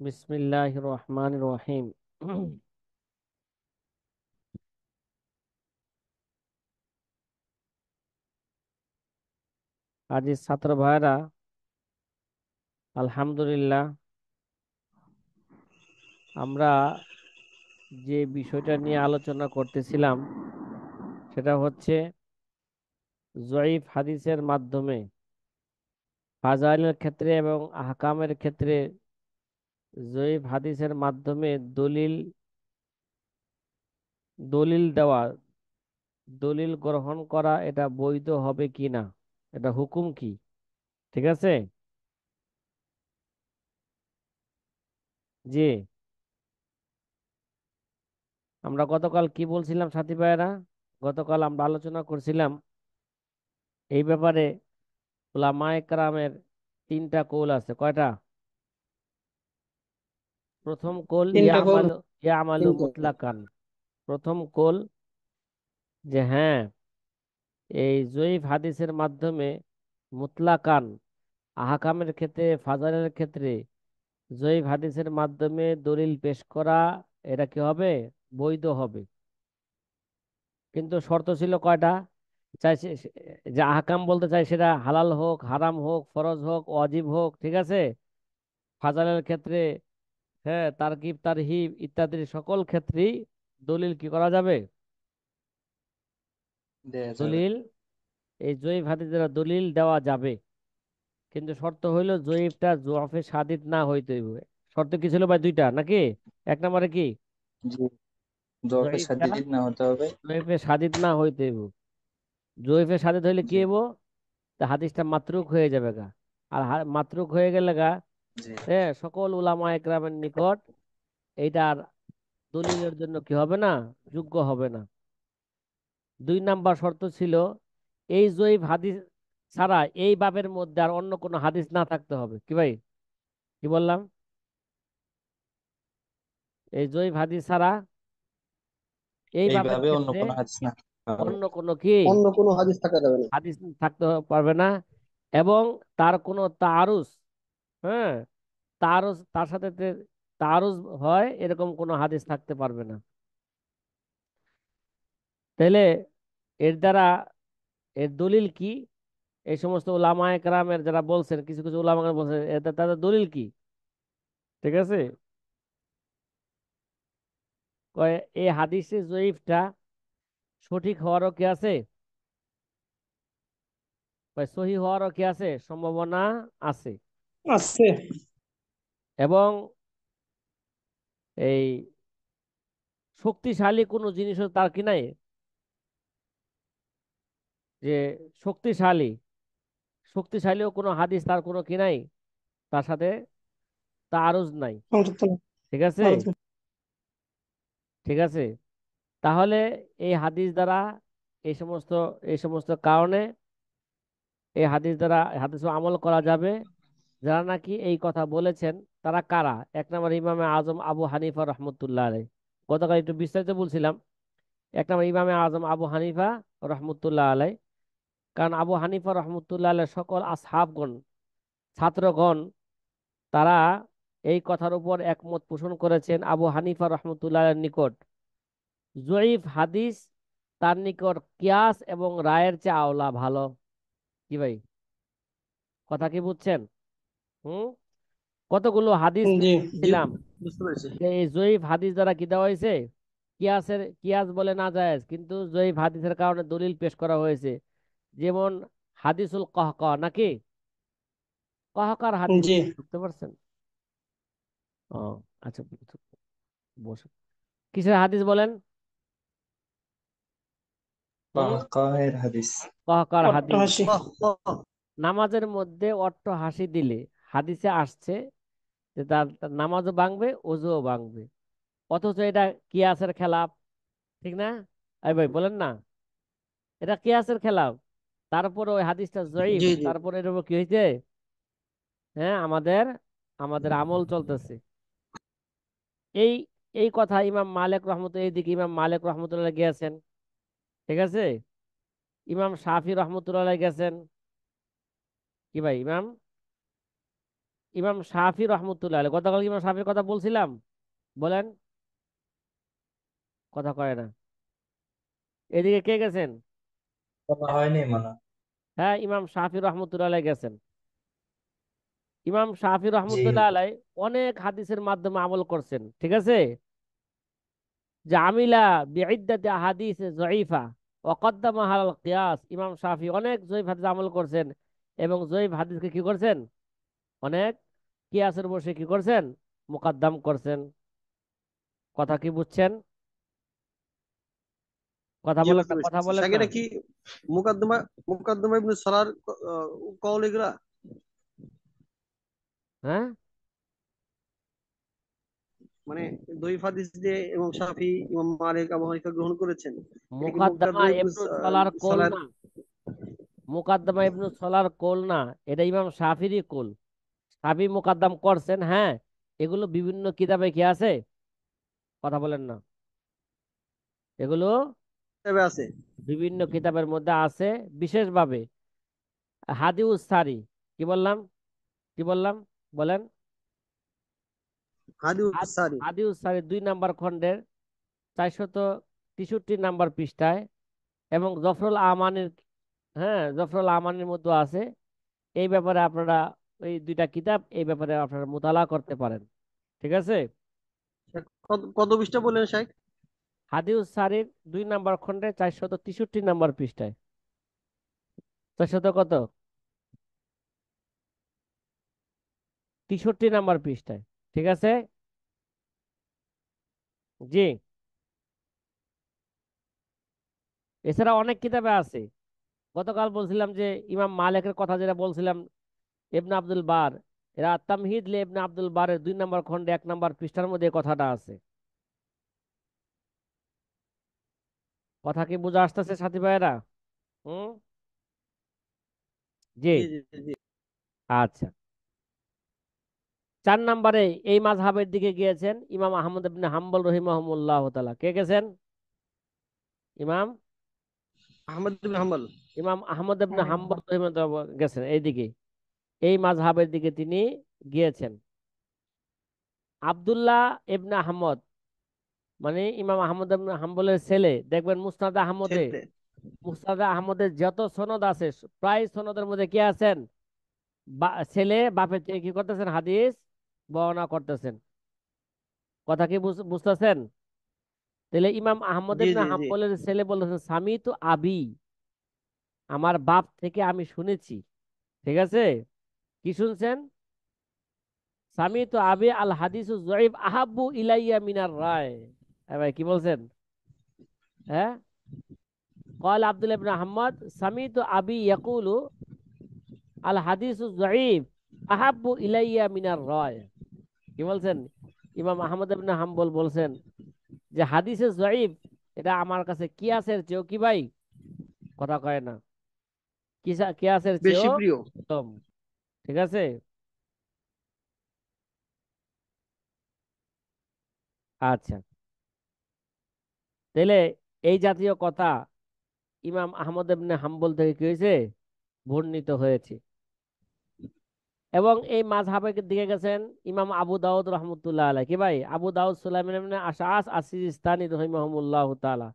বিসমিল্লাহির রহমানির রহিম। আজি ছাত্র ভাইরা, আলহামদুলিল্লাহ, আমরা যে বিষয়টা নিয়ে আলোচনা করতেছিলাম সেটা হচ্ছে জয়ীফ হাদিসের মাধ্যমে ফাজাইলের ক্ষেত্রে এবং আহকামের ক্ষেত্রে জয়ীফ হাদিসের মাধ্যমে দলিল দলিল দেওয়া, দলিল গ্রহণ করা, এটা বৈধ হবে কি না, এটা হুকুম কি? ঠিক আছে। জি, আমরা গতকাল কি বলছিলাম সাথী ভাইয়েরা? গতকাল আমরা আলোচনা করছিলাম এই ব্যাপারে। উলামায়ে কেরামের তিনটা কৌল আছে। কয়টা? প্রথম কৌল তিনটা কল। ইয়ামালু তিনটা। মুতলাকান। প্রথম কৌল যে হ্যাঁ, এই জয়ীফ হাদিসের মাধ্যমে মুতলাকান আহকামের ক্ষেত্রে, ফাজাইলের ক্ষেত্রে জয়ীফ হাদিসের মাধ্যমে দলিল পেশ করা, এটা কি হবে? বৈধ হবে। কিন্তু শর্ত ছিল কয়টা? চাই যে আহকাম বলতে চাই সেটা হালাল হোক, হারাম হোক, ফরজ হোক, ওয়াজিব হোক, ঠিক আছে। ফাজাইলের ক্ষেত্রে হ্যাঁ, তারকিব তারহিব ইত্যাদির সকল ক্ষেত্রেই দলিল কি করা যাবে? দেয়া যাবে। দলিল, এই জয়ীফ হাদিস দ্বারা দলিল দেওয়া যাবে। কিন্তু শর্ত হইল জয়ীফটা জোয়াফে সাদিদ না হইতে হইবে। শর্ত কি ছিল ভাই? দুইটা নাকি? এক নম্বরে কি? জি। জবাবের জয়ীফটা সাথে না হতে হবে। জয়ীফে সাদিদ না হইতে হইব। জয়ীফে সাদিদ হইলে কি জি। হইব? তা হাদিসটা মাতরুক হয়ে যাবে গা। আর মাতরুক হয়ে গেলে গা, জি। সকল উলামা একরামের নিকট এইটার দলিলের জন্য কি হবে না? যোগ্য হবে না। দুই নাম্বার শর্ত ছিল এই জয়ীফ হাদিস ছাড়া এই বাবের মধ্যে আর অন্য কোনো হাদিস না থাকতে হবে। কি ভাই, কি বললাম? এই জয়ীফ হাদিস ছাড়া এই বাবের এইভাবে অন্য ক্ষেত্রে কোনো হাদিস না থাকতে হবে। অন্য কোনো কি অন্য কোনো হাদিস থাকা যাবে না। হাদিস থাকতে পারবে না। এবং তার কোনো তারুজ, হ্যাঁ, তারুজ তার সাথে তারুজ হয় এরকম কোনো হাদিস থাকতে পারবে না। তাহলে এর দ্বারা এর দলিল কি? এই সমস্ত উলামায়ে কেরামের যারা বলছেন, কিছু কিছু উলামা কেরাম বলছেন, এটা তাদের দলিল কি? ঠিক আছে। কয় এই হাদিসে জয়ীফটা সঠিক হওয়ারও কি আছে? কয় সহি হওয়ারও কি আছে? সম্ভাবনা আছে। আছে। এবং এই শক্তিশালী কোনো জিনিসও তার কি নাই, যে শক্তিশালী শক্তিশালীও কোনো হাদিস তার কোনো কি নাই, তার সাথে তারুজ নাই। সংযুক্ত না। ঠিক আছে। ভারত। ঠিক আছে। তাহলে এই হাদিস দ্বারা এই সমস্ত কারণে এই হাদিস দ্বারা হাদিস আমল করা যাবে। যারা নাকি এই কথা বলেছেন তারা কারা? এক নম্বর ইমামে আজম আবু হানিফা রহমতুল্লাহ আলাই। গতকাল একটু বিস্তারিত বলছিলাম। এক নম্বর ইমামে আজম আবু হানিফা রহমতুল্লাহ আলাই। কারণ আবু হানিফা রহমতুল্লাহ আলাই সকল আসহাবগণ, ছাত্রগণ, তারা এই কথার উপর একমত পোষণ করেছেন। আবু হানিফা রহমতুল্লাহ আলাইর নিকট জয়ীফ হাদিস তার নিকট কিয়াস এবং রায়ের চেয়ে আওলা, ভালো। কি ভাই, কথা কি বুঝছেন? হুম। কতগুলো হাদিস জি। জি। ছিলাম বুঝতে পেরেছি। যে এই জয়ীফ হাদিস দ্বারা কি দেওয়া হয়েছে? কিয়াস বলে না জায়েজ, কিন্তু জয়ীফ হাদিসের কারণে দলিল পেশ করা হয়েছে। যেমন হাদিসুল কহকহ নাকি, কহকার হাদিস। জি। বুঝতে পারছেন? ও আচ্ছা, বসে কিসের হাদিস বলেন? হুম। কাহের হাদিস। কহকার হাদিস। অট্টহাসি। নামাজের মধ্যে অট্ট হাসি দিলে হাদিসে আসছে যে তার নামাজও ভাঙবে, ওযুও ভাঙবে। অথচ এটা কিয়াসের খেলাফ। ঠিক না? এই ভাই বলেন না, এটা কিয়াসের খেলাফ। তারপরে ওই হাদিসটা জয়ীফ, জি। জি। তারপরে এর উপর কি হয়েছে? হ্যাঁ, আমাদের আমাদের আমল চলতেছে। এই এই কথা ইমাম মালিক রহমতুল্লাহ, এইদিকে ইমাম মালিক রহমতুল্লাহ গিয়েছেন। ঠিক আছে। ইমাম শাফি রহমতুল্লাহ গেছেন। কি ভাই, ইমাম শাফি রহমতুল্লাহ আলাইহি, গতকাল ইমাম শাফির কথা বলছিলাম, বলেন, কথা কয় না। এদিকে কে গেছেন? বলা হয়নি মনে হয়। হ্যাঁ, ইমাম শাফি রহমতুল্লাহ আলাইহি গেছেন। ইমাম শাফি জি রহমতুল্লাহ হুজুর। আলাইহি অনেক হাদিসের মাধ্যমে আমল করছেন, ঠিক আছে। যে আমিলা বিইদ্দাতি আহাদিস যঈফা ওয়া কদ্দামাহা আল কিয়াস, ইমাম শাফি অনেক যঈফ হাদিস আমল করছেন এবং যঈফ হাদিসকে কি করছেন, অনেক কিয়াসের বসে কি করছেন, মুকদ্দম করছেন। কথা কি বুঝছেন? কথা জি বলেন বুঝতে না, কথা পেরেছি, বলেন শাকির না। কি মুকাদ্দমা মুকাদ্দমা ইবনে সালার কওল এগুলা? হ্যাঁ, মানে দইফ হাদিস যে ইমাম শাফি, ইমাম মালিক, আবু হানিফা গ্রহণ করেছেন, এটা কি মুকদ্দমা মুকাদ্দমা ইবনে ইবনু সলার কোল সালার? না। মুকদ্দমা ইবনু সলার কোল না, এটা ইমাম শাফিরই কোল। শাফি মুকদ্দম করছেন, হ্যাঁ। এগুলো বিভিন্ন কিতাবে কি আছে, কথা বলেন না, এগুলো তবে আছে। বিভিন্ন কিতাবের মধ্যে আছে। বিশেষভাবে হাদিউস সারি, কি বললাম, কি বললাম, বলেন। হাদি সারি। হাদিউস সারি 2 নম্বর খণ্ডের 463 নম্বর পৃষ্ঠায়, এবং জফরুল আমানের, হ্যাঁ, জফরুল আমানের মধ্যে আছে। এই ব্যাপারে আপনারা, এই দুইটা কিতাব এই ব্যাপারে আপনারা মোতালা করতে পারেন, ঠিক আছে। কত কত পৃষ্ঠা বললেন শাইখ? হাদিউস সারির 2 নম্বর খণ্ডে 463 নম্বর পৃষ্ঠায়, 400 কত, 63 নম্বর পৃষ্ঠায়, ঠিক আছে। জি। এছাড়া অনেক কিতাবে আছে। গতকাল বলছিলাম যে ইমাম মালিকের কথা যেটা বলছিলাম, ইবনে আব্দুল বার, এরা তামহিদ লে ইবনে আব্দুল বারের 2 নম্বর খণ্ডে 1 নম্বর পৃষ্ঠার মধ্যে এই কথাটা আছে। কথা কি বোঝা আসতেছে সাথী ভাইয়েরা? হুম। জি। জি জি জি। আচ্ছা। 4 নম্বরে এই মাযহাবের দিকে গিয়েছেন ইমাম আহমদ ইবনে হাম্বল রহিমাহুল্লাহ তাআলা। কে গেছেন? ইমাম আহমদ ইবনে হাম্বল। ইমাম আহমদ ইবনে হাম্বল রহিমাহুল্লাহ গেছেন এইদিকে, এই মাযহাবের দিকে তিনি গিয়েছেন। আব্দুল্লাহ ইবনে আহমদ, মানে ইমাম আহমদ ইবনে হাম্বলের ছেলে, দেখবেন ছেলে। মুসনাদে আহমদের যত সনদ আছে, প্রায় সনদের মধ্যে কে আছেন, ছেলে বাপের থেকে কি করতেছেন, হাদিস বর্ণনা করতেছেন। কথা কি বুঝতেছেন? তাহলে ইমাম আহমদ জি ইবনে জি জি। হাম্বলের ছেলে বলতেছেন সামি তো আবি, আমার বাপ থেকে আমি শুনেছি, ঠিক আছে। কি শুনছেন? সামি তো আবি আল হাদিসু যঈফ আহাব্বু ইলাইয়া মিনার রায়। ভাই কি বলছেন? হ্যাঁ, قال عبد الله بن محمد سمعت أبي يقول الحديث الضعيف أحب إلي من الرأي। কি বলছেন? ইমাম আহমদ ইবনে হাম্বল বলছেন যে হাদিসে জয়ীফ, এটা আমার কাছে কিয়াসের চেয়েও কি ভাই, কথা কয় না, কিয়াসের বেশি চেয়েও প্রিয়। উত্তম, ঠিক আছে। আচ্ছা, তাহলে এই জাতীয় কথা ইমাম আহমদ ইবনে হাম্বল থেকে কি হয়েছে, বর্ণিত হয়েছে। এবং এই মাযহাবের দিকে গেছেন ইমাম আবু দাউদ রহমতুল্লাহ আলাইহি, কি ভাই, আবু দাউদ সুলাইমান ইবনে আশআস আস-সিজিস্তানি রাহিমাহুল্লাহু তাআলা,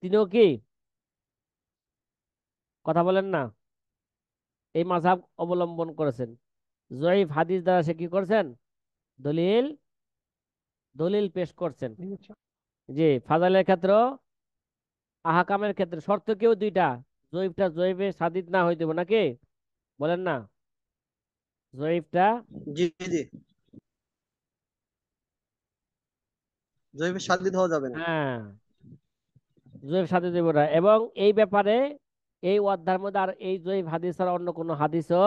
তিনিও কি, কথা বলেন না, এই মাযহাব অবলম্বন করেছেন। জয়ীফ হাদিস দ্বারা সে কি করছেন, দলিল দলিল পেশ করছেন। জি, ফাজাইলের ক্ষেত্র, আহকামের ক্ষেত্রে শর্ত কেউ দুইটা, জয়ীফটা জয়ীফে সাদিদ না হইতে হবে নাকি, বলেন না, জয়ীফটা, জি জি। জৈবে শাদীদ হওয়া যাবে না। হ্যাঁ, জয়ীফ সাদিদ হইব না। এবং এই ব্যাপারে এই অধ্যায়ের মধ্যে আর এই জয়ীফ হাদিস ছাড়া অন্য কোনো হাদিসও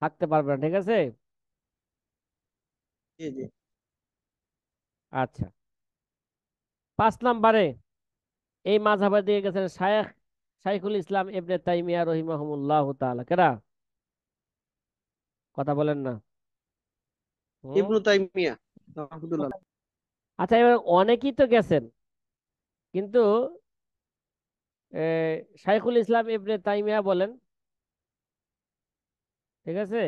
থাকতে পারবে না, ঠিক আছে। জি জি। আচ্ছা। 5 নম্বরে এই মাযহাবের দিকে গেছেন শাইখুল ইসলাম ইবনে তাইমিয়া রহিমাহুল্লাহ তাআলা, কেডা, কথা বলেন না। হুম। ইবনু তাইমিয়া রাহমাতুল্লাহ। আচ্ছা, এবার অনেকেই তো গেছেন, কিন্তু এ, শাইখুল ইসলাম ইবনে তাইমিয়া বলেন, ঠিক আছে।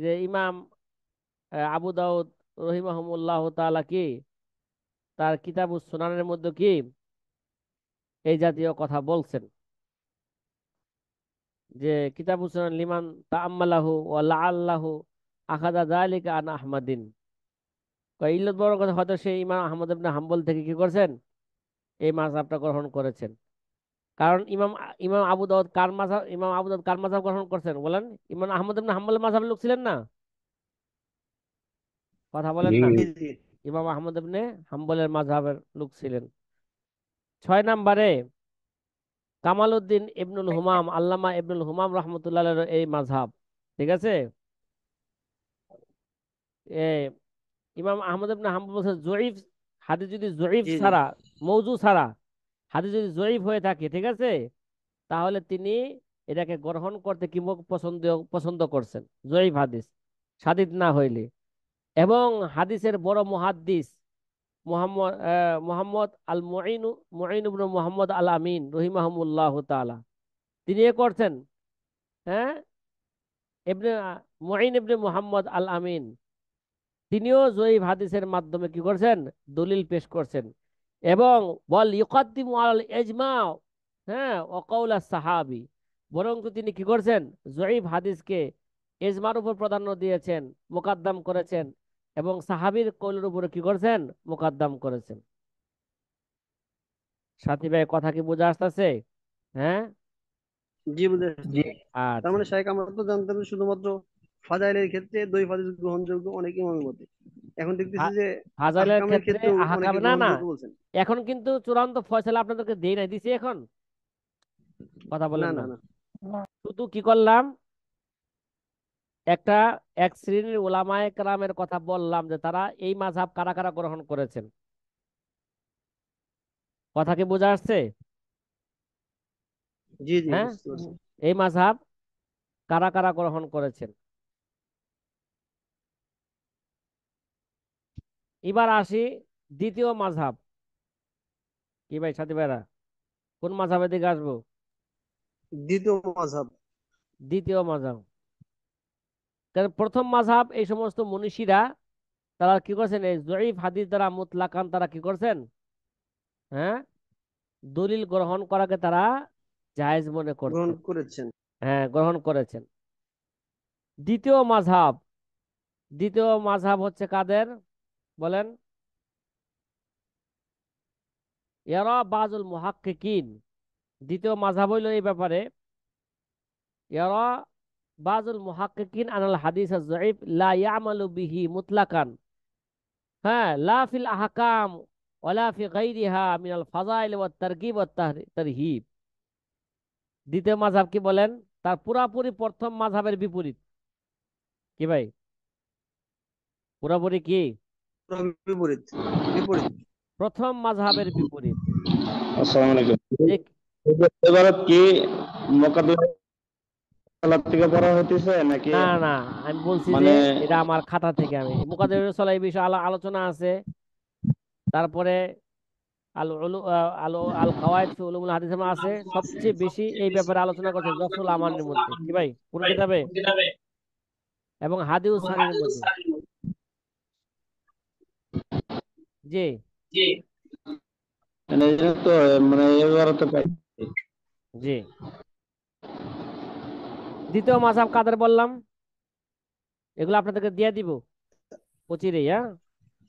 যে ইমাম আবু দাউদ রহিমাহুমুল্লাহ তাআলা কি তার কিতাবুস সুনানের মধ্যে কি এই জাতীয় কথা বলছেন, যে কিতাবুস সুনান লিমান তাআম্মালাহু ওয়া লাআল্লাহু আখাযা যালিকা আন আহমাদিন। ইল্লত বড় কথা, হয়তো সেই ইমাম আহমদ ইবনে হাম্বল থেকে কি করছেন, এই মাযহাবটা গ্রহণ করেছেন। কারণ ইমাম ইমাম আবু দাউদ কার মাযহাব, ইমাম আবু দাউদ কার মাযহাব গ্রহণ করছেন বলেন? ইমাম আহমদ ইবনে হাম্বলের মাযহাবের লোক ছিলেন না? কথা বলেন জি। না। জি জি ইমাম আহমদ ইবনে হাম্বলের মাযহাবের লোক ছিলেন। 6 নম্বরে কামাল উদ্দিন ইবনুল হুমাম, আল্লামা ইবনুল হুমাম রহমতুল্লাহ এই মাযহাব। ঠিক আছে। এ ইমাম আহমদ ইবনে হাম্বল বলছেন জয়ীফ হাদিস যদি জয়ীফ জি জি ছাড়া, মৌজু ছাড়া হাদিস যদি জয়ীফ হয়ে থাকে, ঠিক আছে, তাহলে তিনি এটাকে গ্রহণ করতে কি পছন্দ পছন্দ করছেন, জয়ীফ হাদিস সাদিদ না হইলে। এবং হাদিসের বড় মুহাদ্দিস মোহাম্মদ আল মুঈন ইবনে মুহাম্মদ আল আমিন রহিমাহুমুল্লাহ তাআলা, তিনি এ করছেন। হ্যাঁ, ইবনে মুঈন ইবনে মুহাম্মদ আল আমিন তিনিও জয়ীফ হাদিসের মাধ্যমে কি করছেন, দলিল পেশ করছেন। এবং বল ইউকাদ্দিমু আল ইজমা, হ্যাঁ, ও কওলা সাহাবী, বরং তো তিনি কি করছেন, জয়ীফ হাদিসকে ইজমার উপর প্রাধান্য দিয়েছেন, মোকাদ্দাম করেছেন, এবং সাহাবীর কওলের উপরে কি করছেন, মোকাদ্দাম করেছেন। সাথী ভাই কথা কি বোঝা আসতেছে? হ্যাঁ। জি বুঝে জি। আসতেছে। তার আচ্ছা। মানে শাইখ আমরা তো জানতাম যে শুধুমাত্র ফাজাইলের ক্ষেত্রে দই হাদিস গ্রহণযোগ্য অনেক ইমামের মতে, এখন দেখতেছি যে ফাজাইলের আহকামের ক্ষেত্রে ক্ষেত্রেও আহকাম অনেকে না না, গ্রহণযোগ্য বলছেন। এখন কিন্তু চূড়ান্ত ফয়সালা আপনাদেরকে দেই নাই, দিছি এখন। কথা না বলেন না না। না শুধু কি করলাম, একটা এক শ্রেণীর ওলামায়ে কেরামের কথা বললাম যে তারা এই মাযহাব কারা কারা গ্রহণ করেছেন। কথা কি বোঝা আসছে? জি জি হ্যাঁ, বুঝতে পারছি। এই মাযহাব কারা কারা গ্রহণ করেছেন। এবার আসি দ্বিতীয় মাযহাব। কি ভাই সাথী ভাইরা, কোন মাযহাবের দিকে আসবো? দ্বিতীয় মাযহাব। দ্বিতীয় মাযহাব। কারণ প্রথম মাযহাব এই সমস্ত মনীষীরা তারা কি করছেন, এই জয়ীফ হাদিস দ্বারা মুতলাকান তারা কি করছেন, হ্যাঁ, দলিল গ্রহণ করাকে তারা জায়েজ মনে গ্রহণ করছেন। করেছেন। হ্যাঁ, গ্রহণ করেছেন। দ্বিতীয় মাযহাব, দ্বিতীয় মাযহাব হচ্ছে কাদের বলেন? ইয়ারা বাজুল মুহাক্কিকিন। দ্বিতীয় মাযহাব হইল এই ব্যাপারে, ইয়ারা বাজুল মুহাক্কিকিন আনাল হাদিস আয-যায়ীফ লা ইয়ামালু বিহি মুতলাকান, হ্যাঁ, লা ফিল আহকাম ওয়ালা ফি গায়রিহা মিনাল ফাযাইল ওয়াত তারগীব ওয়াত তারহিব। দ্বিতীয় মাযহাব কি বলেন, তার পুরাপুরি প্রথম মাযহাবের বিপরীত। কি ভাই, পুরাপুরি কি পুরো বিপরীত। বিপরীত। প্রথম মাযহাবের বিপরীত। আসসালামু আলাইকুম। যে এবারে কি মোকাদ্দমা থেকে পড়া হইতেছে নাকি? না না, আমি বলছি যে মানে এটা আমার খাতা থেকে, আমি মুকাদ্দিমাতুস সালাহ এই বিষয়ে আলোচনা আছে। তারপরে আল উলু আল আল কাওয়ায়েদ ফি উলুমুল হাদিস এর আছে, সবচেয়ে বেশি এই ব্যাপারে আলোচনা করছে জফরুল আমানের মধ্যে। কি ভাই, কোন কিতাবে? এবং হাদিউস সানির মধ্যে। জি। মানে এই তো মানে এবারে তো পাই। জি। দ্বিতীয় মাযহাব কাদের বললাম, এগুলো আপনাদেরকে দিয়ে দিব অচিরেই। হ্যাঁ।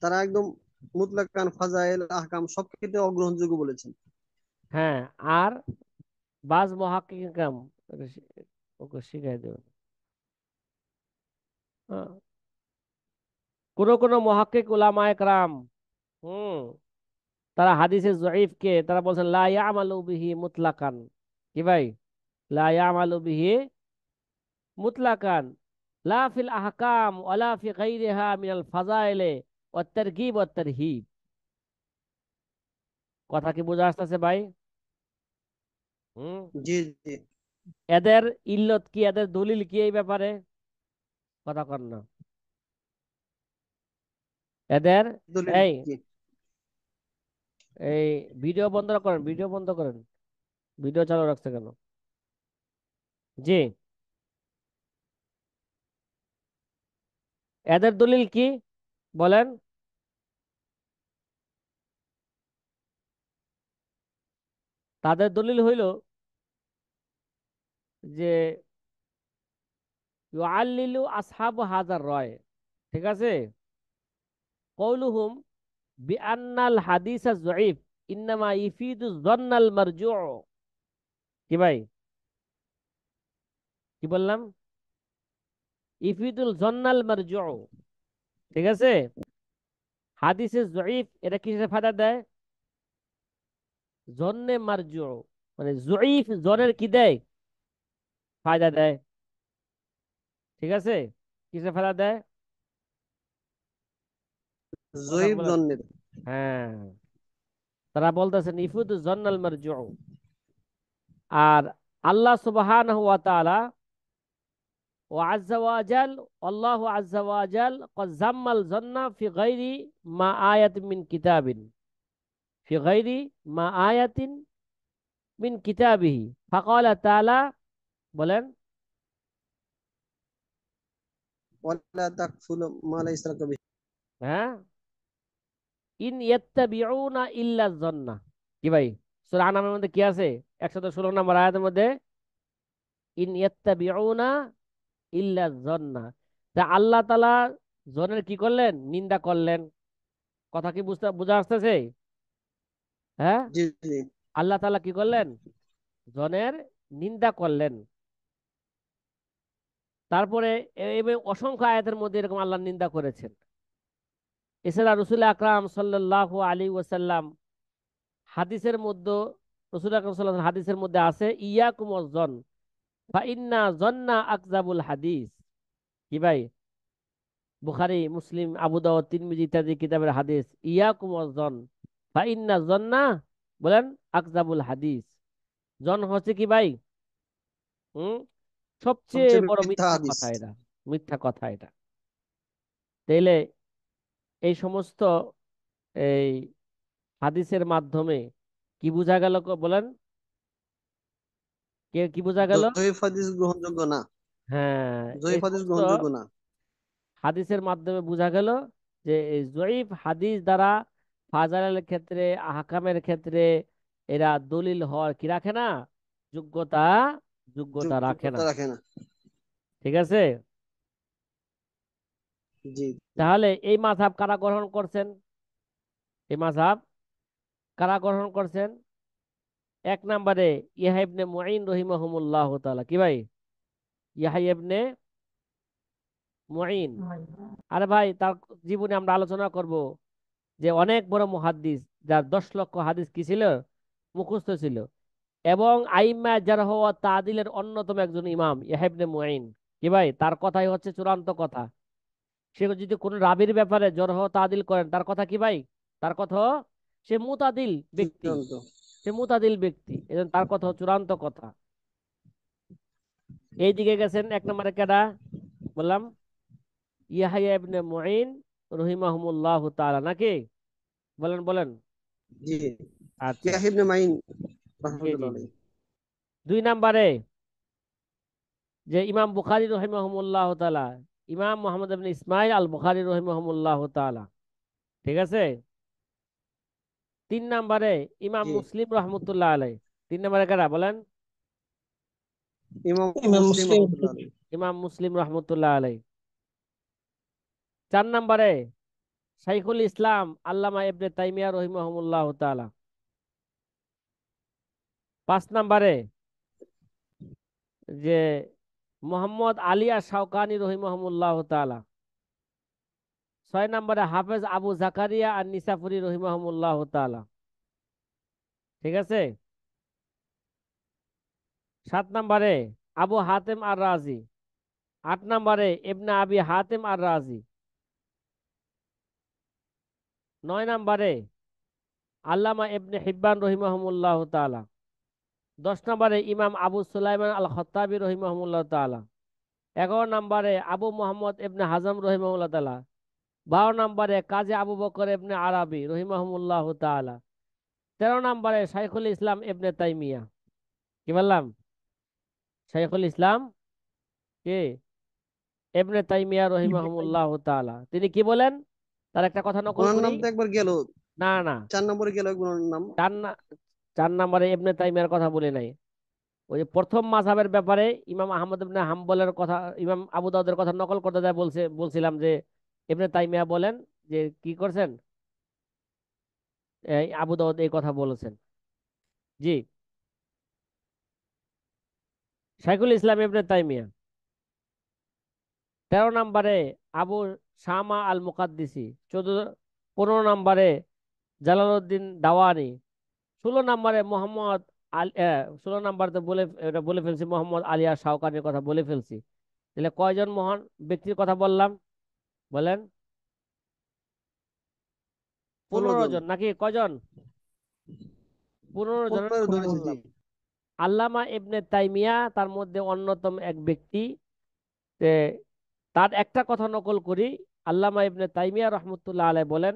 তারা একদম মুতলাকান ফাজাইল আহকাম সবক্ষেত্রে অগ্রহণযোগ্য বলেছেন। হ্যাঁ, আর বাজ মহাক্কিক কাম ওকে শিখাই দেব। হ্যাঁ, কোন কোন মহাক্কিক উলামায়ে কেরাম, হুম, তারা হাদিসে জয়ীফ কে তারা বলছেন লা ইয়ামালু বিহি মুতলাকান। কি ভাই, লা ইয়ামালু বিহি মুতলাকান, লা ফিল আহকাম ওয়ালা ফি গায়রিহা মিনাল ফাযাইল ওয়াত তারগীব ওয়াত তারহিব। কথা কি বোঝা আসতেছে ভাই? হুম। জি জি এদের ইল্লত কি, এদের দলিল কি এই ব্যাপারে? কথা কর না এদের। দলিল এই কি? এই ভিডিও বন্ধ করেন, ভিডিও বন্ধ করেন, ভিডিও চালু রাখছে কেন? জি। এদের দলিল কি বলেন? তাদের দলিল হইল যে ইউআল্লিলু আসহাবু হাজার রয়, ঠিক আছে, কৌলুহুম বিআন্নাল হাদিস যঈফ ইন্নামা ইফিদু যন্নাল মারজু। কি ভাই, কি বললাম? ইফিদুল যন্নাল মারজু, ঠিক আছে। হাদিসে যঈফ এটা কিসের ফায়দা দেয়? জন্নে মারজু, মানে যঈফ জনের কি দেয়? ফায়দা দেয়, ঠিক আছে। কিসের ফায়দা দেয়? কথা জয়ীফ বলেন। জন্মের। হ্যাঁ, তারা বলতেছেন ইফিদু যন্নাল মারজু। আর আল্লাহ সুবহানাহু ওয়া তাআলা وعز وجل والله عز وجل قد ذم الظن في غير ما آية من كتاب في غير ما آية من كتابه فقال تعالى বলেন। ওয়ালা তাকফুলু মা লাইসা লাকা বিহি। হ্যাঁ, ইন ইয়াত্তাবিউনা ইল্লা যন্না। কি ভাই, সূরা আনামের মধ্যে কি আছে? 116 নম্বর আয়াতের মধ্যে ইন ইয়াত্তাবিউনা ইল্লা যন্না। তা আল্লাহ তাআলা জনের কি করলেন? নিন্দা করলেন। কথা কি বোঝা আসতেছে? হ্যাঁ, জি জি আল্লাহ তাআলা কি করলেন? জনের নিন্দা করলেন। তারপরে এবং অসংখ্য আয়াতের মধ্যে এরকম আল্লাহর নিন্দা করেছেন। এছাড়া রসুল আকরাম সাল্লাল্লাহু আলাইহি ওয়াসাল্লাম হাদিসের মধ্যে, রসুল আকরাম সাল্লাল্লাহু আলাইহি ওয়াসাল্লাম হাদিসের মধ্যে আছে ইয়াকুম ওয়াজন ফা ইন্না জন্না আকযাবুল হাদিস। কি ভাই, বুখারী, মুসলিম, আবু দাউদ, তিরমিজি ইত্যাদি কিতাবের হাদিস। ইয়াকুম ওয়াজন ফা ইন্না জন্না, বলেন, আকযাবুল হাদিস। জন হচ্ছে কি ভাই? হুম, সবচেয়ে সবচেয়ে বড় মিথ্যা মিথ্যা হাদিস। কথা এটা, মিথ্যা কথা এটা। তাইলে এই সমস্ত এই হাদিসের মাধ্যমে কি বোঝা গেল বলেন? কে কি বোঝা গেল? জয়ীফ হাদিস গ্রহণযোগ্য না। হ্যাঁ, এই জয়ীফ হাদিস সমস্ত গ্রহণযোগ্য না। হাদিসের মাধ্যমে বোঝা গেল যে এই জয়ীফ হাদিস দ্বারা ফাজাইলের ক্ষেত্রে, আহকামের ক্ষেত্রে এরা দলিল হওয়ার কি রাখে না? যোগ্যতা, যোগ্যতা রাখে না। যোগ্যতা রাখে না। ঠিক আছে। জি। তাহলে এই মাযহাব কারা গ্রহণ করছেন? এই মাযহাব কারা গ্রহণ করছেন? এক নম্বরে ইয়াহয়া ইবনে মুঈন রহিমাহুমুল্লাহ তাআলা। কি ভাই, ইয়াহয়া ইবনে মুঈন। আরে ভাই, তার জীবনে আমরা আলোচনা করব যে অনেক বড় মুহাদ্দিস, যার 10 লক্ষ হাদিস কি ছিল? মুখস্থ ছিল। এবং আইম্মা জারহ ওয়া তাদিলের অন্যতম একজন ইমাম ইয়াহয়া ইবনে মুঈন। কি ভাই, তার কথাই হচ্ছে চূড়ান্ত কথা। সে যদি কোনো রাবির ব্যাপারে জরহ তাদিল করেন, তার কথা কি ভাই? তার কথা, সে মুতাদিল ব্যক্তি, চূড়ান্ত। সে মুতাদিল ব্যক্তি, এজন্য তার কথা চূড়ান্ত কথা। এই দিকে গেছেন এক নম্বরে কেডা বললাম? ইয়াহয়া ইবনে মুঈন রহিমাহুমুল্লাহ তাআলা, নাকি? বলেন বলেন। জি। আচ্ছা, ইয়াহইয়া ইবনে মাইন জি জি রাহমাতুল্লাহ জি। আলাইহি। দুই নম্বরে যে ইমাম বুখারী রহিমাহুমুল্লাহ তাআলা, ইমাম মুহাম্মদ ইবনে ইসমাইল আল বুখারী রহিমাহুমুল্লাহ তাআলা, ঠিক আছে। তিন নম্বরে ইমাম জি। মুসলিম রহমতুল্লাহ আলাইহি। তিন নম্বরে কারা বলেন? ইমাম ইমাম মুসলিম মুসলিম। রাহমাতুল্লাহ আলাইহি। ইমাম মুসলিম রহমতুল্লাহ আলাইহি। চার নম্বরে শাইখুল ইসলাম আল্লামা ইবনে তাইমিয়া রহিমাহুমুল্লাহ তাআলা। পাঁচ নম্বরে যে মোহাম্মদ আলিয়া শাওকানি রহিমাহুমুল্লাহ তাআলা। ছয় নম্বরে হাফেজ আবু জাকারিয়া আর নিসাফুরি রহিমাহুমুল্লাহ তাআলা, ঠিক আছে। সাত নম্বরে আবু হাতেম আর রাজি। আট নম্বরে ইবনে আবি হাতেম আর রাজি। নয় নম্বরে আল্লামা ইবনে হিব্বান রহিমাহুমুল্লাহ তাআলা। 10 নম্বরে ইমাম আবু সুলাইমান আল খত্তাবি রহিমাহুমুল্লাহ তাআলা। 11 নম্বরে আবু মোহাম্মদ ইবনে হাজম রহিমাহুল্লাহ তাআলা। 12 নম্বরে কাজী আবু বকর ইবনে আরাবি রহিমাহুমুল্লাহ তাআলা। 13 নম্বরে শাইখুল ইসলাম ইবনে তাইমিয়া। কি বললাম? শাইখুল ইসলাম কে? ইবনে তাইমিয়া রহিমাহুল্লাহ তাআলা তিনি কি বলেন, তার একটা কথা নকল ওনার করি। নাম তো একবার গেল, না না, 4 নম্বরে গেল একবার ওনার নাম। চার না, 4 নম্বরে ইবনে তাইমিয়ার কথা বলে নাই। ওই যে প্রথম মাযহাবের ব্যাপারে ইমাম আহমদ ইবনে হাম্বলের কথা, ইমাম আবু দাউদের কথা নকল করতে যায় বলছিলাম যে ইবনে তাইমিয়া বলেন যে কি করছেন, এই আবু দাউদ এই কথা বলেছেন। জি, শাইখুল ইসলাম ইবনে তাইমিয়া। 13 নম্বরে আবু শামা আল মুকাদ্দিসি। 15 নম্বরে জালালউদ্দিন দাওয়ানি। 16 নম্বরে মোহাম্মদ আল 16 নম্বর তো বলে, এটা বলে ফেলছি, মোহাম্মদ আলিয়া শাওকানির কথা বলে ফেলছি। তাহলে কয়জন মহান ব্যক্তির কথা বললাম বলেন? 16 জন। 15 জন নাকি কয়জন? 15 জনের 15 কথা ধরেছে, জি। বললাম। আল্লামা ইবনে তাইমিয়া তার মধ্যে অন্যতম এক ব্যক্তি। তে তার একটা কথা নকল করি। আল্লামা ইবনে তাইমিয়া রহমতুল্লাহ আলাইহি বলেন,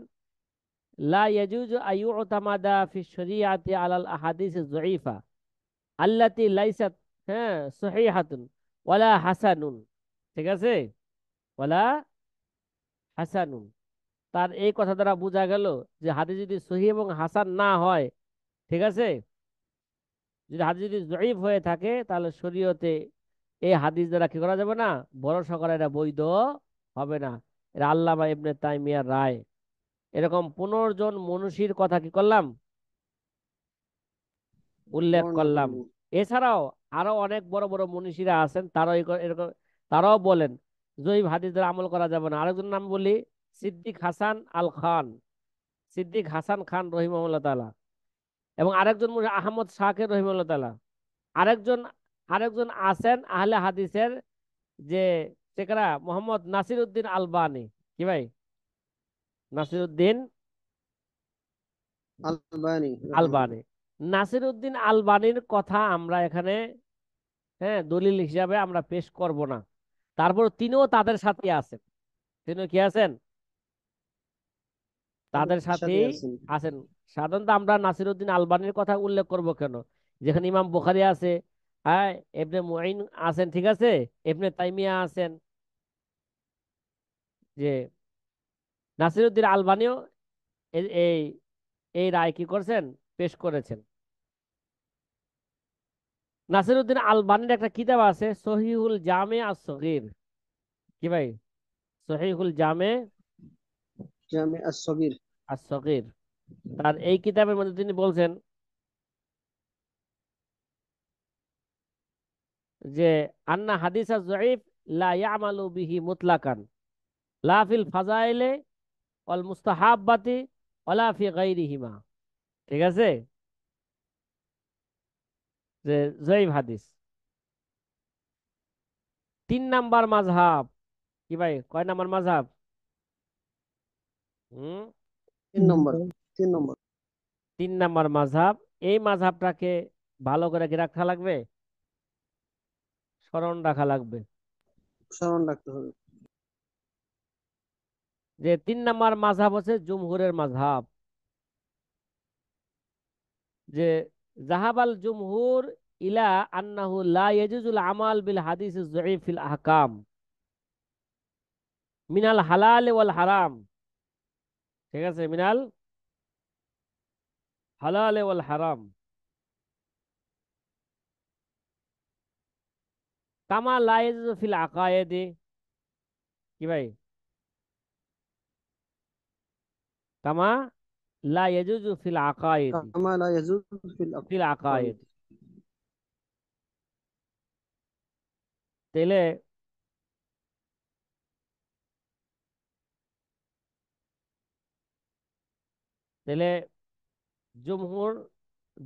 লা ইয়াজুজু আইয়ুতামাদা ফি শরিয়াতি আলাল আহাদিস যঈফা আল্লাতি লাইসাত, হ্যাঁ, সহিহাতুন ওয়ালা হাসানুন। ঠিক আছে, ওয়ালা হাসানুন। তার এই কথা দ্বারা বোঝা গেল যে হাদিস যদি সহিহ এবং হাসান না হয়, ঠিক আছে, যদি হাদিস যদি জয়ীফ হয়ে থাকে তাহলে শরীয়তে এই হাদিস দ্বারা কি করা যাবে না, ভরসা করা এটা বৈধ হবে না। এটা আল্লামা ইবনে তাইমিয়ার রায়। এরকম 15 জন মনীষীর কথা কি করলাম, উল্লেখ বর্ণনা করলাম। করলেন। এছাড়াও আরো অনেক বড় বড় মনীষীরা আছেন, তারাও এরকম, তারাও বলেন জয়ীফ হাদিস দ্বারা আমল করা যাবে না। আরেকজন নাম বলি, সিদ্দিক হাসান আল খান, সিদ্দিক হাসান খান রহিমাহুল্লাহ তাআলা। এবং আরেকজন আহমদ শাকির রহিমাহুল্লাহ তাআলা। আরেকজন আরেকজন আছেন আহলে হাদিসের যে সেকরা, মোহাম্মদ নাসির উদ্দিন আলবানী। কি ভাই? নাসির উদ্দিন আলবানী আলবানী। রাহিমাহুল্লাহ। নাসির উদ্দিন আলবানীর কথা আমরা এখানে, হ্যাঁ, দলিল হিসাবে আমরা পেশ করব না। তারপর তিনিও তাদের সাথে আছেন। তিনিও কি আছেন? তাদের তাদের সাথে সাথেই আছেন। আছেন। সাধারণত আমরা নাসির উদ্দিন আলবানীর কথা উল্লেখ করব কেন? যেখানে ইমাম বুখারী আছে, হ্যাঁ, ইবনে মুঈন আছেন, ঠিক আছে, ইবনে তাইমিয়া আছেন, যে নাসিরউদ্দিন আলবানিও এই এই এই রায় কি করছেন, পেশ করেছেন। নাসিরউদ্দিন আলবানির একটা কিতাব আছে সহিহুল জামে আস সগীর। কি ভাই? সহিহুল জামে জামে আস-সগীর। আস সগীর। তার এই কিতাবের মধ্যে তিনি বলছেন যে আন্না হাদিস যঈফ লা ইয়ামালু বিহি মুতলাকান লা ফিল ফাজাইলে ওয়াল মুস্তাহাব্বাতি ওয়ালা ফি গায়রিহিমা। ঠিক আছে, যে যঈফ হাদিস। 3 নাম্বার মাযহাব। কি ভাই, কয় নাম্বার মাযহাব? হুম, 3 নম্বর। 3 নম্বর। 3 নাম্বার মাযহাব। এই মাযহাবটাকে ভালো করে কি রাখা লাগবে, স্মরণ রাখা লাগবে। স্মরণ রাখতে হবে। যে 3 নাম্বার মাযহাব হচ্ছে জুমহুরের মাযহাব। যে জাহাবাল জুমহুর ইলা আন্নাহু লা ইয়াজুজুল আমাল বিল হাদিস যঈফ ফিল আহকাম মিনাল হালাল ওয়াল হারাম। ঠিক আছে, মিনাল হালাল ওয়াল হারাম কামা লা ইয়াজুজু ফিল আকায়েদি। কি ভাই? কামা লা ইয়াজুজু ফিল আকায়েদি, কামা লা ইয়াজুজ ফিল ফিল আকাইদ। আকায়েদ। তাইলে তাইলে জমহুর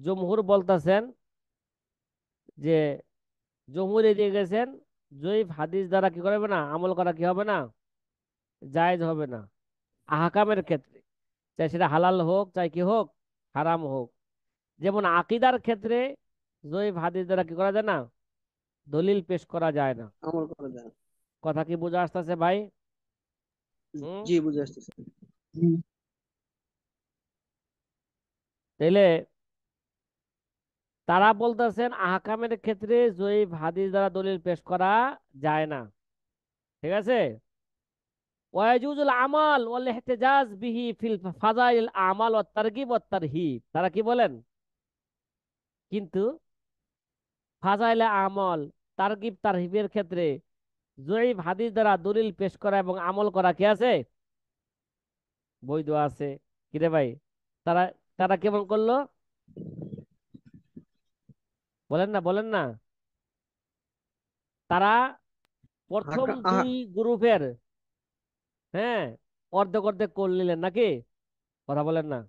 জমহুর বলতেছেন যে, জমহুর এদিকে গেছেন জয়ীফ হাদিস দ্বারা কি করবে না, আমল করা কি হবে না, জায়েজ হবে না আহকামের ক্ষেত্রে, চাই সেটা হালাল হোক চাই কি হোক, হারাম হোক। যেমন আকিদার ক্ষেত্রে জয়ীফ হাদিস দ্বারা কি করা যায় না, দলিল পেশ করা যায় না। আমল করা যায় না। কথা কি বোঝা আসতেছে ভাই? হুম। জি, বুঝে আসতেছে। তাইলে তারা বলতেছেন আহকামের ক্ষেত্রে জয়ীফ হাদিস দ্বারা দলিল পেশ করা যায় না। ঠিক আছে। ওয়াজুজুল আমাল ওয়াল ইহতিজাজ বিহি ফিল ফাজাইল আমাল ওয়াত তারগিব ওয়াত তারহিব, তারা কি বলেন? কিন্তু ফাজাইলে আমল, তারগিব তারহিবের ক্ষেত্রে জয়ীফ হাদিস দ্বারা দলিল পেশ করা এবং আমল করা কি আছে? বৈধ আছে। কিরে ভাই, তারা তারা কেমন করলো? বলেন না, বলেন না। তারা প্রথম আহকা- আহা দুই গ্রুপের, হ্যাঁ, অর্ধেক অর্ধেক করে নিলেন নাকি? কথা বলেন না।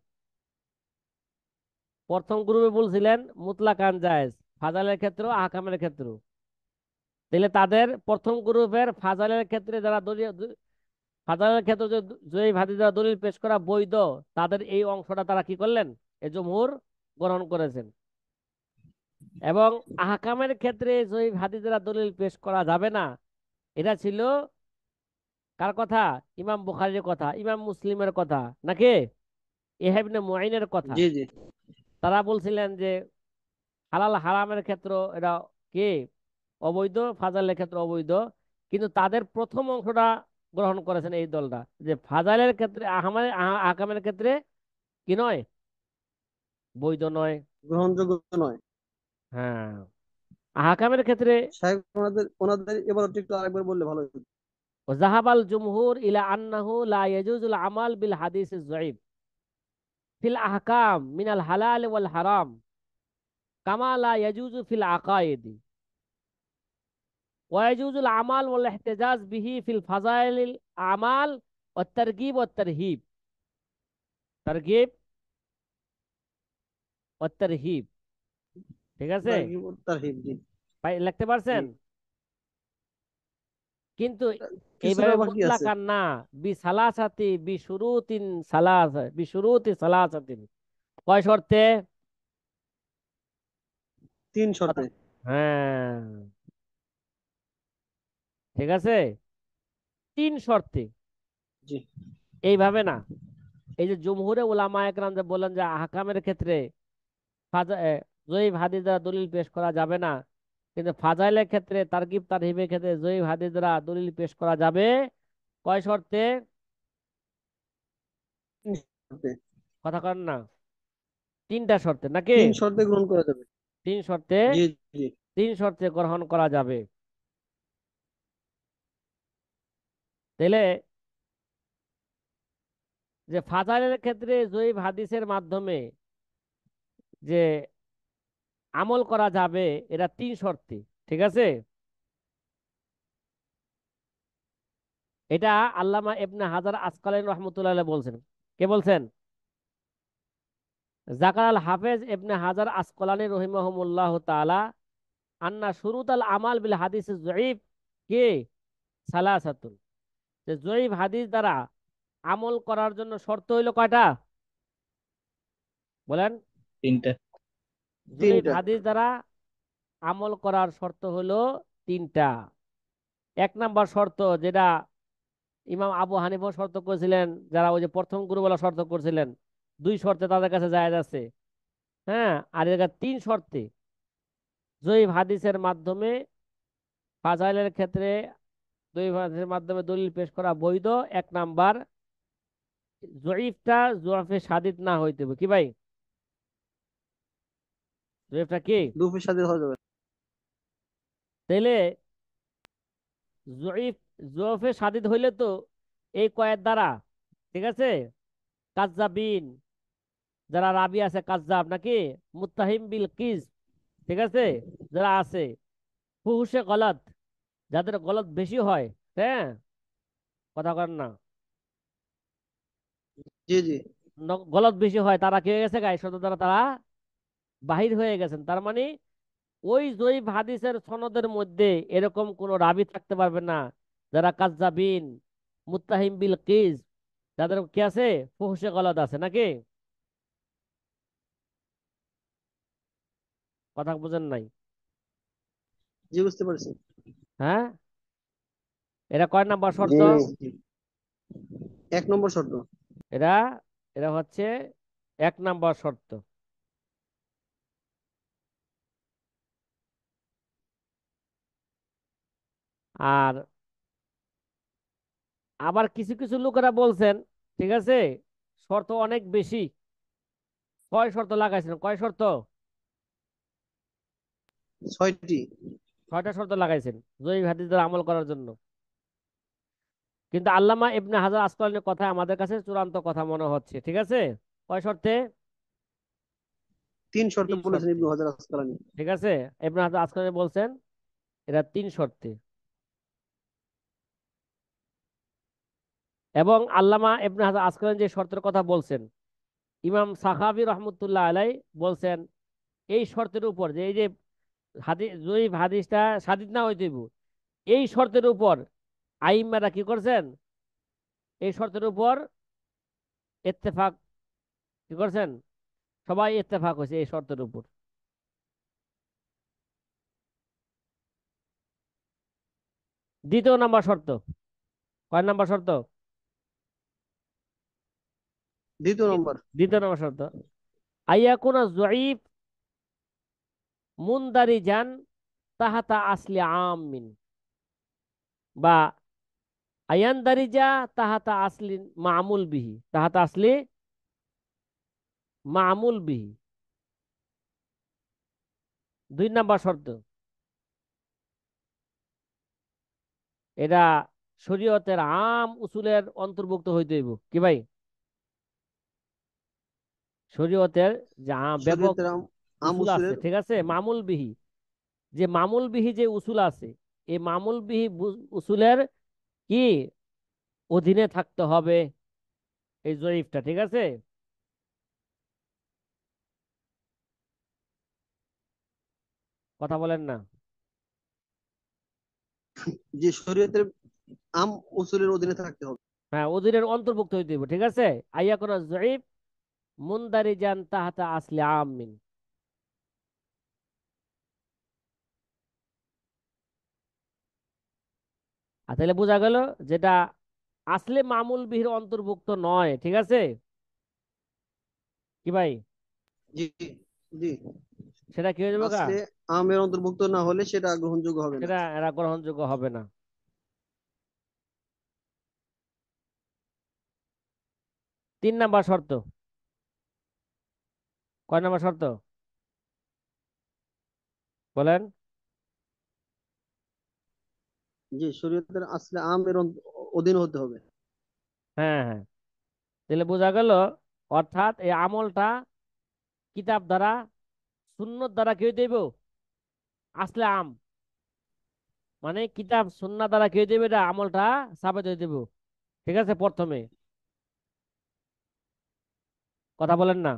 প্রথম গ্রুপে বলছিলেন মুতলাকান জায়েজ, ফাজালের ক্ষেত্র আহকামের ক্ষেত্র। তাহলে তাদের প্রথম গ্রুপের ফাজালের ক্ষেত্রে যারা দলিল, ফাজালের ক্ষেত্রে যে জয়ী হাদিস দ্বারা দলিল পেশ করা বৈধ, তাদের এই অংশটা তারা কি করলেন? এই জমহুর গ্রহণ করেছেন। এবং আহকামের ক্ষেত্রে জয়ী হাদিস দ্বারা দলিল পেশ করা যাবে না, এটা ছিল কার কথা? ইমাম বুখারীর কথা, ইমাম মুসলিমের কথা, নাকি ইহয়া ইবনে মুঈনের কথা। জি জি তারা বলছিলেন যে হালাল হারামের ক্ষেত্র এটা কি অবৈধ, ফাজালের ক্ষেত্রে অবৈধ। কিন্তু তাদের প্রথম অংশটা গ্রহণ করেছেন এই দলটা, যে ফাজালের ক্ষেত্রে আহকামের ক্ষেত্রে কি নয়, বৈধ নয়। গ্রহণযোগ্য নয়। হ্যাঁ, আহকামের ক্ষেত্রে সাহেব ওনাদের ওনাদের এবার একটু আরেকবার বললে ভালো হতো। জাহাবাল জুমহুর ইলা আন্নাহু লা ইয়াজুজুল আমাল বিল হাদিস যঈফ ফিল আহকাম মিনাল হালাল ওয়াল হারাম কামা লা ইয়াজুজু ফিল আকায়েদ ওয়া ইয়াজুজুল আমাল ওয়াল ইহতিজাজ বিহি ফিল ফাযাইলিল আমাল ওয়াত তারগিব ওয়াত তারহিব। তারগিব ওয়াত তারহিব, ঠিক আছে? তারগিব ও তারহিব, জি ভাই লিখতে জি। পারছেন? কিন্তু কিছুটা এইভাবে বাকি আছে। মুতলাকান না, বি সালাসাতি বি শুরুতিন সালাসা বি শুরুতি সালাসাতিন, কয় শর্তে? তিন কথা- শর্তে। হ্যাঁ, ঠিক আছে, তিন শর্তে। জি এইভাবে না। এই যে জমহুরে উলামা একরাম যে বলেন যে আহকামের ক্ষেত্রে জয়ীফ হাদিস দ্বারা দলিল পেশ করা যাবে না, কিন্তু ফাজাইলের ক্ষেত্রে তারগিব তারহিবের ক্ষেত্রে জয়ীফ হাদিস দ্বারা দলিল পেশ করা যাবে। কয় শর্তে? তিন শর্তে। কথা কন না। তিনটা শর্তে নাকি? তিন শর্তে গ্রহণ করা যাবে। তিন শর্তে, জি জি তিন শর্তে গ্রহণ করা যাবে। তাহলে যে ফাজাইলের ক্ষেত্রে জয়ীফ হাদিসের মাধ্যমে যে আমল করা যাবে, এটা তিন শর্তে, ঠিক আছে? এটা আল্লামা ইবনে হাজার আসকালানী রহমতুল্লাহ আলাইহি বলছেন। কে বলছেন? জাকার আল হাফেজ ইবনে হাজার আসকালানী রহিমাহুমুল্লাহ তাআলা আন্না শুরুত আল আমাল বিল হাদিস যঈফ কে সালাসাতুন, যে যঈফ হাদিস দ্বারা আমল করার জন্য শর্ত হইল কয়টা? বলেন। তিনটা। যঈফ তিনটা। হাদিস দ্বারা আমল করার শর্ত হলো তিনটা। এক নাম্বার শর্ত, যেটা ইমাম আবু হানিফা শর্ত করেছিলেন, যারা ওই যে প্রথম গুরুবেলা শর্ত করছিলেন, দুই শর্তে তাদের কাছে জায়েজ আছে। হ্যাঁ, আর এর তিন শর্তে জয়ীফ হাদিসের মাধ্যমে ফাজাইলের ক্ষেত্রে জয়ীফ হাদিসের মাধ্যমে দলিল পেশ করা বৈধ। এক নাম্বার, জয়ীফটা জোয়াফে সাদিদ না হইতে হবে। কি ভাই, জয়ীফটা কি? দুফের সাথে হয়ে যাবে। তাইলে জয়ীফ জোয়াফে সাদিদ হইলে তো এই কয়ের দ্বারা, ঠিক আছে, কাজ্জাবিন, যারা রাবি আছে কাজ্জাব নাকি, মুত্তাহিম বিল কিজ, ঠিক আছে, যারা আছে, ফুহুশে গলত, যাদের গলত বেশি হয়, হ্যাঁ, কথা কর না, জি জি গলত বেশি হয়, তারা কি হয়ে গেছে গায়ে শব্দ দ্বারা তারা বাহির হয়ে গেছেন। তার মানে ওই জয়ীফ হাদিসের সনদের মধ্যে এরকম কোন রাবি থাকতে পারবে না যারা কাজ্জাবিন, মুত্তাহিম বিল কিজ, যাদের কি আছে, ফুহুশে গলত আছে নাকি? কথা বুঝেন নাই? জি বুঝতে পারছি। হ্যাঁ, এরা কয় নাম্বার জি শর্ত? জি। এক নম্বর শর্ত। এরা এরা হচ্ছে এক নাম্বার শর্ত। আর আবার কিছু কিছু লোকেরা বলছেন, ঠিক আছে, শর্ত অনেক বেশি। কয় শর্ত লাগাইছেন? কয় শর্ত? 6টি। 6টা শর্ত লাগাইছেন জয়ী হাদিস দ্বারা আমল করার জন্য। কিন্তু আল্লামা ইবনে হাজার আসকালানির কথা আমাদের কাছে চূড়ান্ত কথা মনে হচ্ছে। ঠিক আছে, কয় শর্তে? 3 শর্তে 3 বলেছেন শর্তে। ইবনু হাজার আসকালানী। ঠিক আছে, ইবনে হাজার আসকালানি বলছেন এটা 3 শর্তে। এবং আল্লামা ইবনে হাজার আসকালানি যে শর্তের কথা বলছেন, ইমাম সাখাবী রহমতুল্লাহ আলাই বলছেন এই শর্তের উপর, যে এই যে হাদিস, জয়ী হাদিসটা সাদিদ না হইতে হইব, এই শর্তের উপর আইম্মারা কি করছেন? এই শর্তের উপর ইত্তেফাক কি করছেন? সবাই ইত্তেফাক হয়েছে এই শর্তের উপর। দ্বিতীয় নাম্বার শর্ত, কয় নাম্বার শর্ত? দ্বিতীয় নম্বর। দ্বিতীয় নাম্বার শর্ত, আইয়াকুনা যঈফ মুনদারিজান তাহাতা আসলি আমিন, বা আয়ানদারিজা তাহাতা আসলি মামুল বিহি, তাহাতা আসলি মামুল বিহি। 2 নাম্বার শর্ত, এটা শরীয়তের আম উসুলের অন্তর্ভুক্ত হইতে হইব। কি ভাই? শরীয়তের যে ব্যাপক শরীয়তের আম উসুল আছে, উসুলের। ঠিক আছে, মামুল বিহি, যে মামুল বিহি যে উসুল আছে, এই মামুল বিহি উসুলের কি অধীনে থাকতে হবে এই জয়ীফটা। ঠিক আছে, কথা বলেন না। যে শরীয়তের আম উসুলের অধীনে থাকতে হবে। হ্যাঁ, অধীনের অন্তর্ভুক্ত হইতে হইব। ঠিক আছে, আইয়া কোন জয়ীফ মুনদারিজান তাহাতা আসলি আমিন। আর তাহলে বোঝা গেল যেটা আসলে মামুল বিহির অন্তর্ভুক্ত নয়। ঠিক আছে কি ভাই? জি, জি। সেটা কি হয়ে যাবে গা? আসলে আমের অন্তর্ভুক্ত না হলে সেটা গ্রহণযোগ্য হবে না। সেটা এরা গ্রহণযোগ্য হবে না। 3 নাম্বার শর্ত, কয় নাম্বার শর্ত বলেন? যে শরীয়তের আসলে আমের অধীন হতে হবে। হ্যাঁ হ্যাঁ, তাহলে বোঝা গেল, অর্থাৎ এই আমলটা কিতাব দ্বারা, সুন্নত দ্বারা কি হইতে হইব? আসলে আম, মানে কিতাব সুন্নাহ দ্বারা কি হইতে হইব? এটা আমলটা সাবেত হইতে হইব। ঠিক আছে, প্রথমে কথা বলেন না,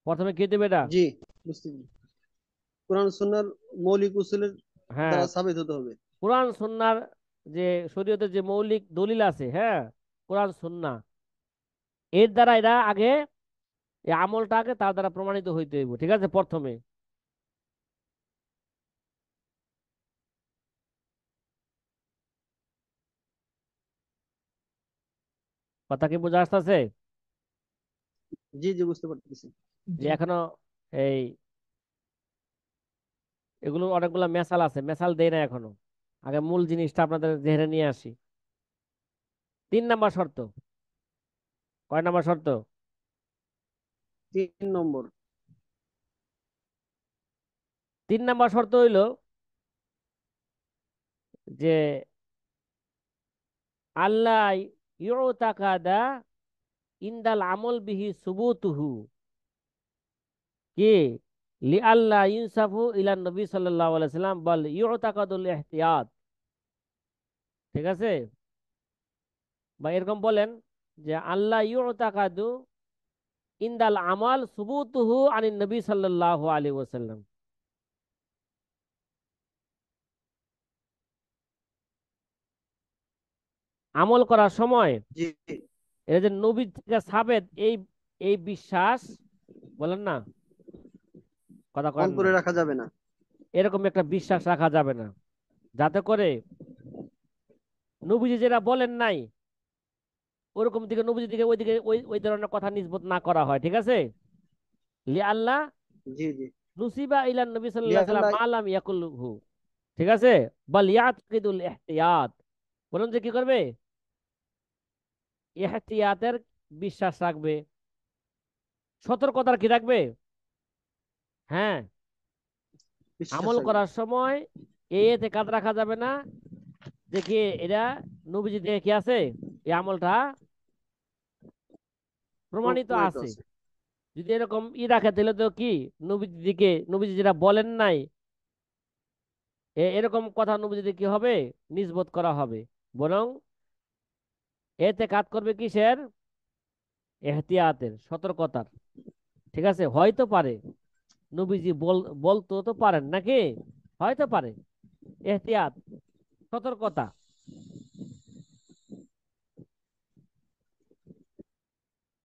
প্রথমে কি হইতে হইব এটা? জি, বুঝতে পেরেছি। কোরআন সুন্নাহর মৌলিক উসুলের হ্যাঁ, দ্বারা সাবিত হতে হবে। কোরআন সুন্নাহর যে শরীয়তের যে মৌলিক দলিল আছে, হ্যাঁ, কোরআন সুন্নাহ, এর দ্বারা এটা আগে, এই আমলটা আগে তার দ্বারা প্রমাণিত হইতে হইব। ঠিক আছে, প্রথমে। কথা কি বোঝা আসতেছে? জি, জি, বুঝতে পারতেছি। যে এখনো এই এগুলো অনেকগুলা মেসাল আছে, মেসাল দেই না এখনো, আগে মূল জিনিসটা আপনাদের জেনে নিয়ে আসি। 3 নাম্বার শর্ত, কয় নাম্বার শর্ত? 3 নম্বর। 3 নাম্বার শর্ত হইল যে আল্লাহ ইউতাকাদা ইনদাল আমল বিহি সুবুতুহু, কি লি আল্লাহ ইনসাফু ইলা নবী সাল্লাল্লাহু আলাইহি সাল্লাম বল ইউতাকাদুল ইহতিয়াত। ঠিক আছে, বা এরকম বলেন যে আল্লাহ ইউতাকাদু ইনদাল আমাল সুবুতুহু আনিন নবী সাল্লাল্লাহু আলাইহি ওয়াসাল্লাম। আমল করার সময় জি, এটা যে নবী থেকে সাবেত, এই এই বিশ্বাস, বলেন না, কথা করেন না, অন্তরে রাখা যাবে না। এরকম একটা বিশ্বাস রাখা যাবে না, যাতে করে নবীজি যেটা বলেন নাই ওরকম দিকে, নবীজি দিকে ওই দিকে ওই ওই ধরনের কথা নিসবত না করা হয়। ঠিক আছে, লি আল্লাহ জি, জি। নুসিবা ইলান নবী সাল্লাল্লাহু আলাইহি লিয়াল্লাহ। ওয়াসাল্লাম মালাম ইয়াকুলহু। ঠিক আছে, বাল ইয়াতকিদুল ইহতিয়াত, বলুন যে কি করবে? ইহতিয়াতের বিশ্বাস রাখবে, সতর্কতার কি রাখবে? হ্যাঁ, বিশ্বাস আমল রাখবে। করার সময় এতে কাজ রাখা যাবে না যে কি এটা নবীজি দিয়ে কি আছে, এই আমলটা প্রমাণিত প্রমাণিত আছে। আছে। যদি এরকম রাখে তাহলে তো কি, নবীজি দিকে নবীজি যেটা বলেন নাই এরকম কথা নবীজি কি হবে, নিসবত করা হবে। বরং এতে কাজ করবে কিসের, এহতিয়াতের, সতর্কতার। ঠিক আছে, হয়তো পারে নবীজি বলতো তো পারেন নাকি, হয়তো পারে, এহতিয়াত, সতর্কতা।